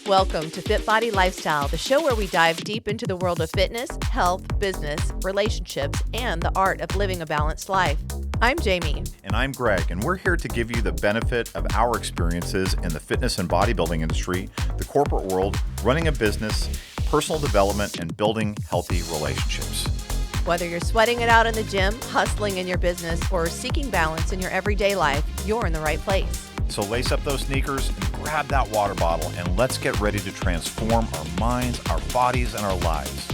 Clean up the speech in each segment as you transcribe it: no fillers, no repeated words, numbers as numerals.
Welcome to FitBody Lifestyle, the show where we dive deep into the world of fitness, health, business, relationships, and the art of living a balanced life. I'm Jamie. And I'm Greg, and we're here to give you the benefit of our experiences in the fitness and bodybuilding industry, the corporate world, running a business, personal development, and building healthy relationships. Whether you're sweating it out in the gym, hustling in your business, or seeking balance in your everyday life, you're in the right place. So lace up those sneakers and grab that water bottle, and let's get ready to transform our minds, our bodies, and our lives.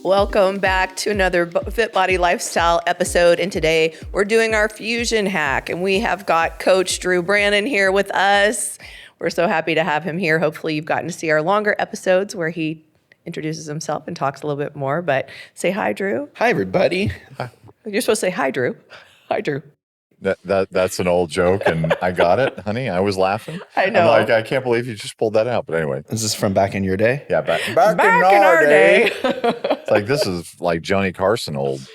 Welcome back to another FitBody Lifestyle episode, and today we're doing our fusion hack, and we have got Coach Drew Brannon here with us. We're so happy to have him here. Hopefully you've gotten to see our longer episodes where he introduces himself and talks a little bit more, but say hi, Drew. Hi, everybody. You're supposed to say hi, Drew. Hi, Drew. That's an old joke, and I got it, honey. I was laughing. I know. I'm like, I can't believe you just pulled that out. But anyway. Is this from back in your day? Yeah, back in our day. It's like, this is like Johnny Carson old.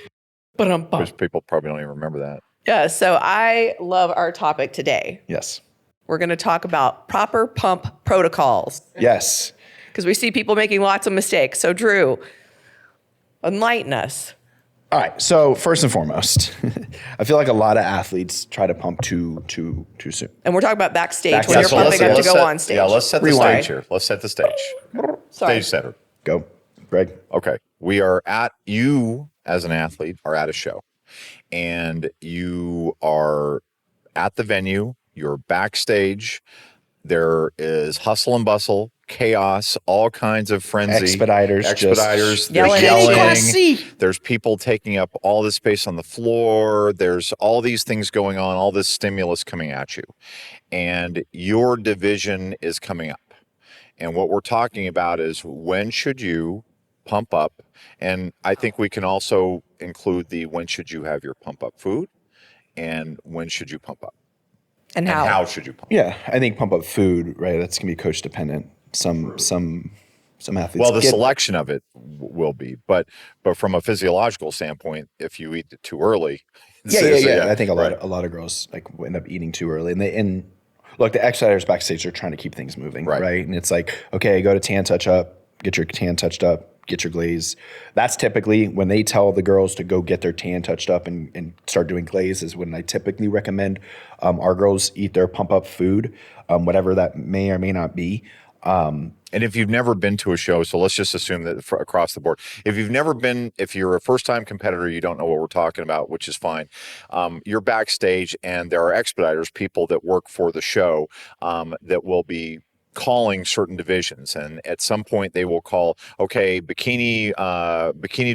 Which people probably don't even remember that. Yeah, so I love our topic today. Yes. We're going to talk about proper pump protocols. Yes. Because we see people making lots of mistakes. So Drew, enlighten us. All right. So first and foremost, I feel like a lot of athletes try to pump too soon. And we're talking about backstage when Backstage. you're So pumping up to go on stage. Yeah, let's set the Rewind. stage here. Let's set the stage. Sorry. Stage setter. Go, Greg. Okay. You as an athlete are at a show, and you are at the venue, you're backstage. There is hustle and bustle, chaos, all kinds of frenzy. Expediters. There's Yelling. yelling. There's people taking up all this space on the floor. There's all these things going on, all this stimulus coming at you. And your division is coming up. And what we're talking about is, when should you pump up? And I think we can also include when should you have your pump up food, and when should you pump up? And how? And how should you pump? Yeah, I think pump up food, right? That's gonna be coach dependent. Some athletes. Well, the selection of it will be, but from a physiological standpoint, if you eat it too early, yeah. I think a lot of girls like end up eating too early, and look, the exercisers backstage are trying to keep things moving, right? And it's like, okay, go to tan touch up, get your tan touched up, get your glaze. That's typically when they tell the girls to go get their tan touched up and start doing glaze, is when I typically recommend our girls eat their pump up food, whatever that may or may not be. And if you've never been to a show, so let's just assume that across the board, if you're a first-time competitor, you don't know what we're talking about, which is fine. You're backstage, and there are expediters, people that work for the show, that will be calling certain divisions, and at some point they will call, okay, bikini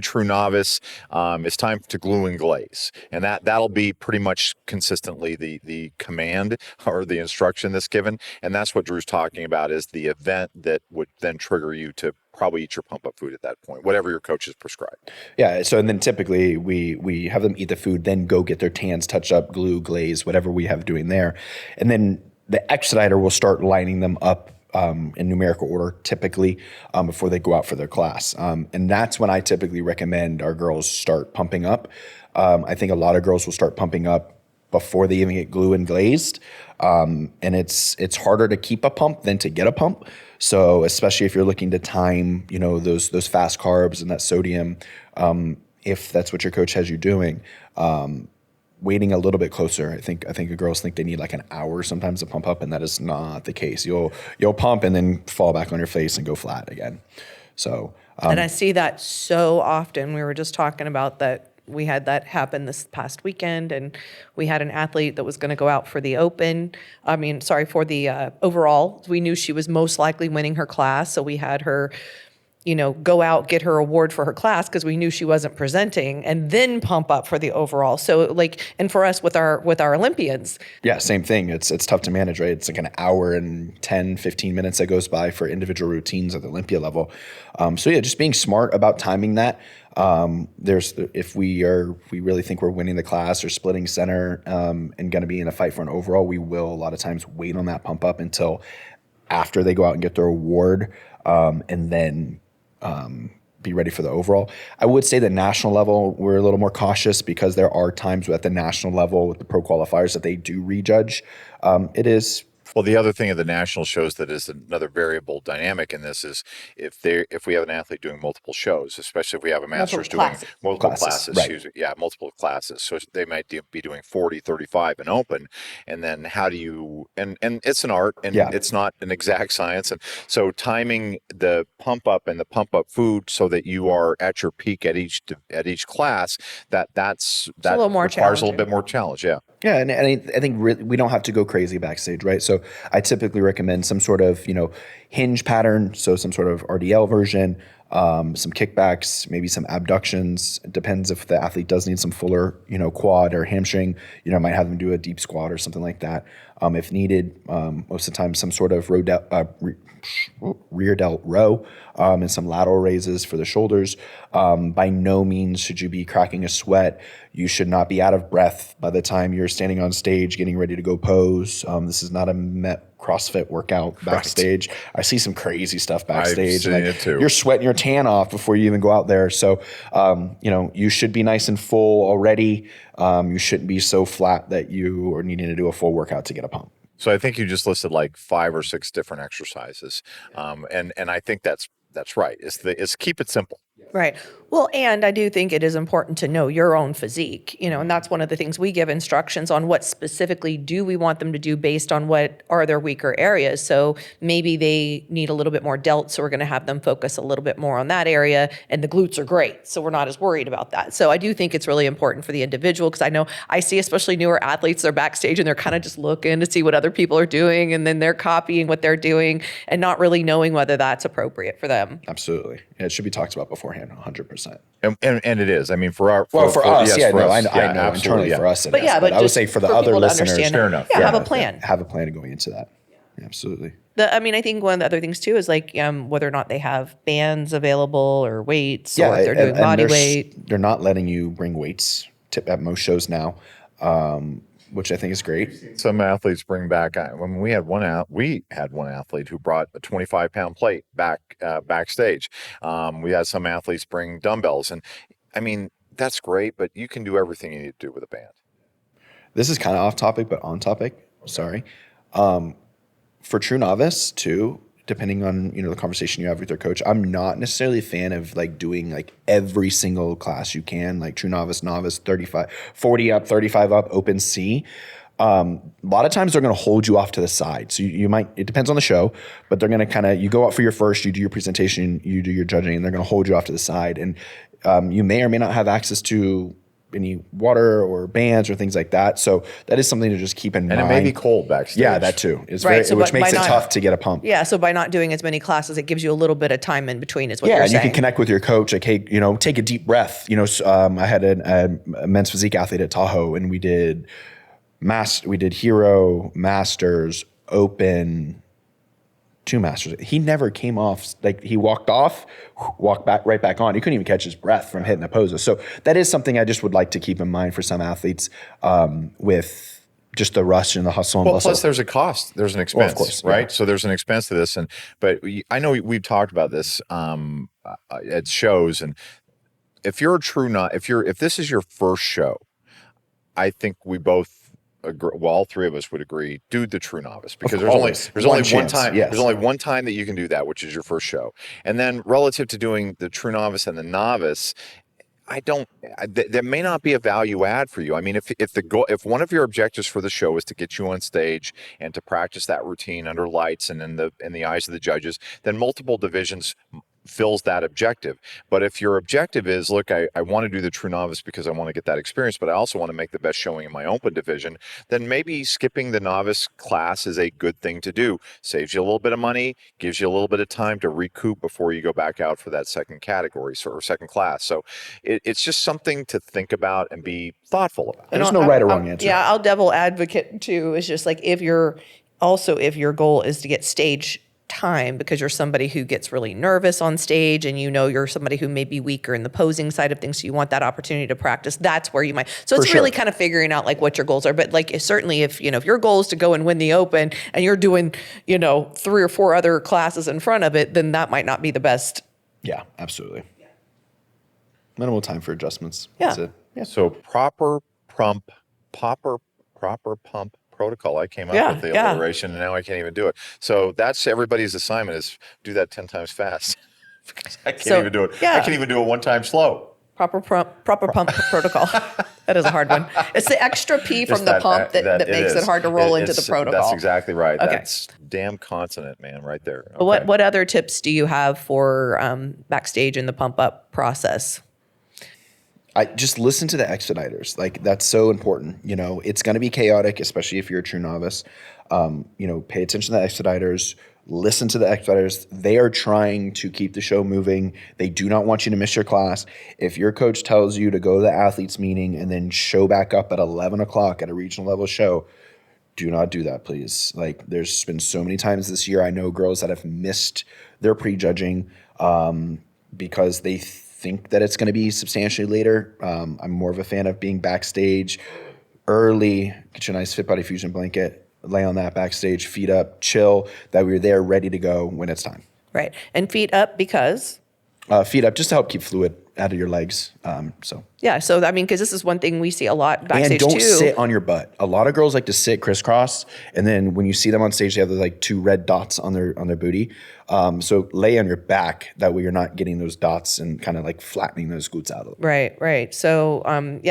true novice, it's time to glue and glaze, and that'll be pretty much consistently the command or the instruction that's given. And that's what Drew's talking about, is the event that would then trigger you to probably eat your pump up food at that point, whatever your coach has prescribed. Yeah. So, and then typically we have them eat the food, then go get their tans touched up, glue, glaze, whatever we have doing there, and then the expediter will start lining them up in numerical order, typically, before they go out for their class. And that's when I typically recommend our girls start pumping up. I think a lot of girls will start pumping up before they even get glue and glazed. And it's harder to keep a pump than to get a pump. So especially if you're looking to time, those fast carbs and that sodium, if that's what your coach has you doing, waiting a little bit closer. I think girls think they need like an hour sometimes to pump up, and that is not the case. You'll pump and then fall back on your face and go flat again. So and I see that so often. We were just talking about that. We had that happen this past weekend, and we had an athlete that was going to go out for the for the overall. We knew she was most likely winning her class, so we had her go out, get her award for her class because we knew she wasn't presenting, and then pump up for the overall. So and for us with our Olympians. Yeah, same thing. It's tough to manage, right? It's like an hour and 10, 15 minutes that goes by for individual routines at the Olympia level. So yeah, just being smart about timing that. If we really think we're winning the class or splitting center, and going to be in a fight for an overall, we will a lot of times wait on that pump up until after they go out and get their award, and then be ready for the overall. I would say the national level, we're a little more cautious because there are times at the national level with the pro qualifiers that they do rejudge. It is Well, the other thing of the national shows that is another variable dynamic in this is if we have an athlete doing multiple shows, especially if we have a master's doing classes. multiple Classes, classes, right. multiple classes. So they might be doing 40, 35 and open. And then how do you, and it's an art and Yeah. it's not an exact science. And so timing the pump up and the pump up food so that you are at your peak at each class, that a little more requires a challenging. little bit more challenge. Yeah. Yeah, and I think we don't have to go crazy backstage, right? So I typically recommend some sort of hinge pattern, so some sort of RDL version, some kickbacks, maybe some abductions. It depends if the athlete does need some fuller quad or hamstring. Might have them do a deep squat or something like that if needed. Most of the time, some sort of rear delt row and some lateral raises for the shoulders. By no means should you be cracking a sweat. You should not be out of breath by the time you're standing on stage getting ready to go pose. This is not a CrossFit workout backstage. Right. I see some crazy stuff backstage. I've seen it too. You're sweating your tan off before you even go out there. So, you should be nice and full already. You shouldn't be so flat that you are needing to do a full workout to get a pump. So I think you just listed like 5 or 6 different exercises, and I think that's right. It's keep it simple. Right. Well, and I do think it is important to know your own physique, and that's one of the things we give instructions on. What specifically do we want them to do based on what are their weaker areas? So maybe they need a little bit more delt, so we're going to have them focus a little bit more on that area, and the glutes are great, so we're not as worried about that. So I do think it's really important for the individual, because I know I see especially newer athletes, they're backstage and they're kind of just looking to see what other people are doing, and then they're copying what they're doing and not really knowing whether that's appropriate for them. Absolutely. Yeah, it should be talked about beforehand, 100%. And it is. I mean, for us, I know absolutely, internally for us, but I would just say for the for other people to listeners, understand, fair enough. have a plan. Have a plan going into that. Yeah, absolutely. I think one of the other things too is like whether or not they have bands available or weights, or if they're doing body weight. They're not letting you bring weights at most shows now, which I think is great. Some athletes bring back. When we had one athlete who brought a 25-pound plate backstage. We had some athletes bring dumbbells, and I mean that's great, but you can do everything you need to do with a band. This is kind of off topic, but on topic. Sorry. For true novice too, depending on the conversation you have with your coach, I'm not necessarily a fan of like doing like every single class you can, like true novice, 35, 40 up, 35 up, open C. A lot of times they're going to hold you off to the side. So you might, it depends on the show, but they're going to you go out for your first, you do your presentation, you do your judging, and they're going to hold you off to the side. And you may or may not have access to any water or bands or things like that. So that is something to just keep in mind. And it may be cold backstage. Yeah, that too. It's Right, so which by makes it not- tough to get a pump. Yeah, so by not doing as many classes, it gives you a little bit of time in between, is what you're Yeah, and saying. you can connect with your coach. Like, hey, take a deep breath. I had a men's physique athlete at Tahoe, and we did Hero, Masters, Open, 2 Masters. He never came off. Like, he walked back, right back on. He couldn't even catch his breath from hitting the poses. So that is something I just would like to keep in mind for some athletes with just the rush and the hustle. Well, plus there's a cost, there's an expense, of course, right? yeah. So there's an expense to this, I know we've talked about this at shows, and if this is your first show, I think we both agree, well, all 3 of us would agree, do the true novice, because there's only one time. Yes. There's only one time that you can do that, which is your first show. And then relative to doing the true novice and the novice, that may not be a value add for you. I mean, if one of your objectives for the show is to get you on stage and to practice that routine under lights and in the eyes of the judges, then multiple divisions fills that objective. But if your objective is, look, I want to do the true novice because I want to get that experience, but I also want to make the best showing in my open division, then maybe skipping the novice class is a good thing to do. Saves you a little bit of money, gives you a little bit of time to recoup before you go back out for that second category or second class. So it's just something to think about and be thoughtful about. There's no right or wrong answer. Yeah, I'll devil advocate too. It's just like if your goal is to get stage time, because you're somebody who gets really nervous on stage, and you're somebody who may be weaker in the posing side of things, so you want that opportunity to practice, that's where you might. So it's really kind of figuring out like what your goals are. But like certainly if your goal is to go and win the open and you're doing 3 or 4 other classes in front of it, then that might not be the best. Yeah, absolutely. Minimal time for adjustments. Yeah. That's it. So proper pump, protocol. I came up Yeah, with the yeah. alliteration, and now I can't even do it. So that's everybody's assignment: is do that 10 times fast. Because I can't So, even do it. yeah. I can't even do it one time slow. Proper pump protocol. That is a hard one. It's the extra P from Just the pump that makes it hard to roll into the protocol. That's exactly right. Okay. That's damn consonant, man, right there. Okay. But what other tips do you have for backstage in the pump up process? I just listen to the expediters. Like, that's so important. You know, it's going to be chaotic, especially if you're a true novice. You know, pay attention to the expediters. Listen to the expediters. They are trying to keep the show moving. They do not want you to miss your class. If your coach tells you to go to the athletes meeting and then show back up at 11 o'clock at a regional level show, do not do that, please. Like, there's been so many times this year, I know girls that have missed their prejudging because they think that it's going to be substantially later. I'm more of a fan of being backstage early. Get you a nice FitBody Fusion blanket, lay on that backstage, feet up, chill, that we're there ready to go when it's time. Right. And feet up because? Feet up just to help keep fluid out of your legs. Yeah. So, I mean, because this is one thing we see a lot backstage and don't too. sit on your butt. A lot of girls like to sit crisscross, and then when you see them on stage, they have those like 2 red dots on their booty. So lay on your back. That way you're not getting those dots and kind of like flattening those glutes out a little. Right. So,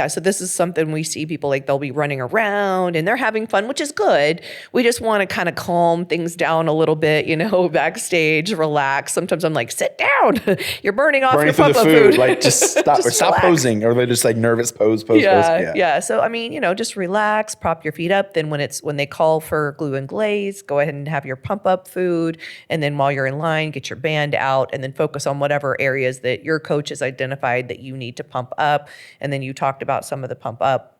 so this is something we see people like they'll be running around and they're having fun, which is good. We just want to kind of calm things down a little bit, you know, backstage, relax. Sometimes I'm like, sit down. You're burning off your pump-up food. Like, just stop. Just or stop relax. posing, or they're just like nervous pose. Yeah. So, I mean, you know, just relax, prop your feet up. Then when they call for glue and glaze, go ahead and have your pump up food. And then while you're in line, get your band out and then focus on whatever areas that your coach has identified that you need to pump up. And then you talked about some of the pump up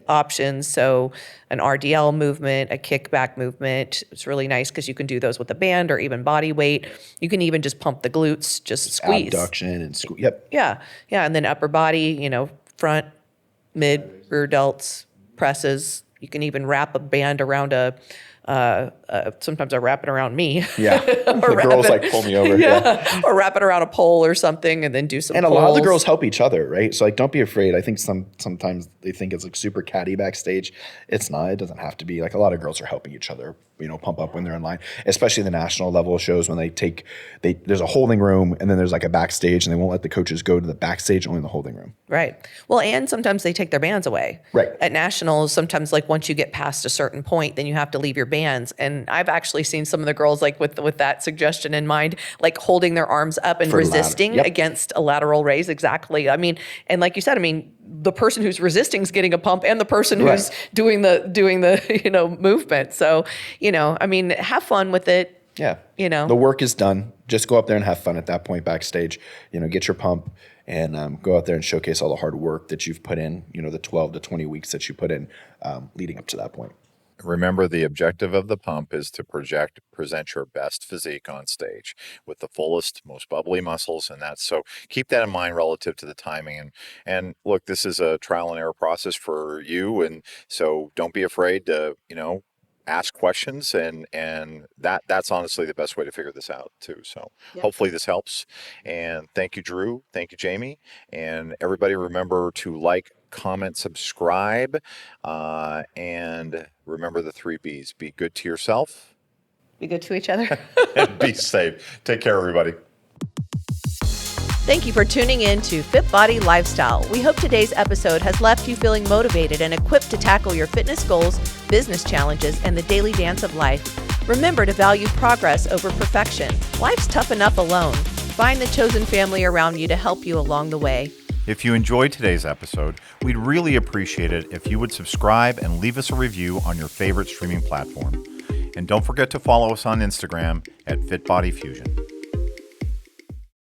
options. So an RDL movement, a kickback movement. It's really nice because you can do those with a band or even body weight. You can even just pump the glutes, just squeeze. Abduction and squeeze. Yep. Yeah. And then upper body, you know, front, mid, rear delts, presses. You can even wrap a band around sometimes I wrap it around me. Yeah. The girls like pull me over. Yeah. Or wrap it around a pole or something and then do some And pulls. a lot of the girls help each other, right? So like, don't be afraid. I think sometimes they think it's like super catty backstage. It's not. It doesn't have to be. Like, a lot of girls are helping each other, you know, pump up when they're in line, especially the national level shows when there's a holding room and then there's like a backstage, and they won't let the coaches go to the backstage, only in the holding room. Right. Well, and sometimes they take their bands away. Right. At nationals, sometimes like once you get past a certain point, then you have to leave your bands. And I've actually seen some of the girls like with that suggestion in mind, like holding their arms up and For resisting ladder. Yep. against a lateral raise. Exactly. I mean, and like you said, I mean, the person who's resisting is getting a pump and the person who's doing the, you know, movement. So, you know, I mean, have fun with it. Yeah. You know, the work is done. Just go up there and have fun at that point backstage. You know, get your pump and go out there and showcase all the hard work that you've put in, you know, the 12 to 20 weeks that you put in leading up to that point. Remember, the objective of the pump is to present your best physique on stage with the fullest, most bubbly muscles, and that's so. Keep that in mind relative to the timing. And look, this is a trial and error process for you, and so don't be afraid to, you know, ask questions, and that's honestly the best way to figure this out too. So hopefully this helps. And thank you, Drew. Thank you, Jamie. And everybody, remember to like, comment, subscribe, and remember the 3 B's. Be good to yourself. be good to each other. And be safe. Take care, everybody. Thank you for tuning in to FitBody Lifestyle. We hope today's episode has left you feeling motivated and equipped to tackle your fitness goals, business challenges, and the daily dance of life. Remember to value progress over perfection. Life's tough enough alone. Find the chosen family around you to help you along the way. If you enjoyed today's episode, we'd really appreciate it if you would subscribe and leave us a review on your favorite streaming platform. And don't forget to follow us on Instagram at FitBody Fusion.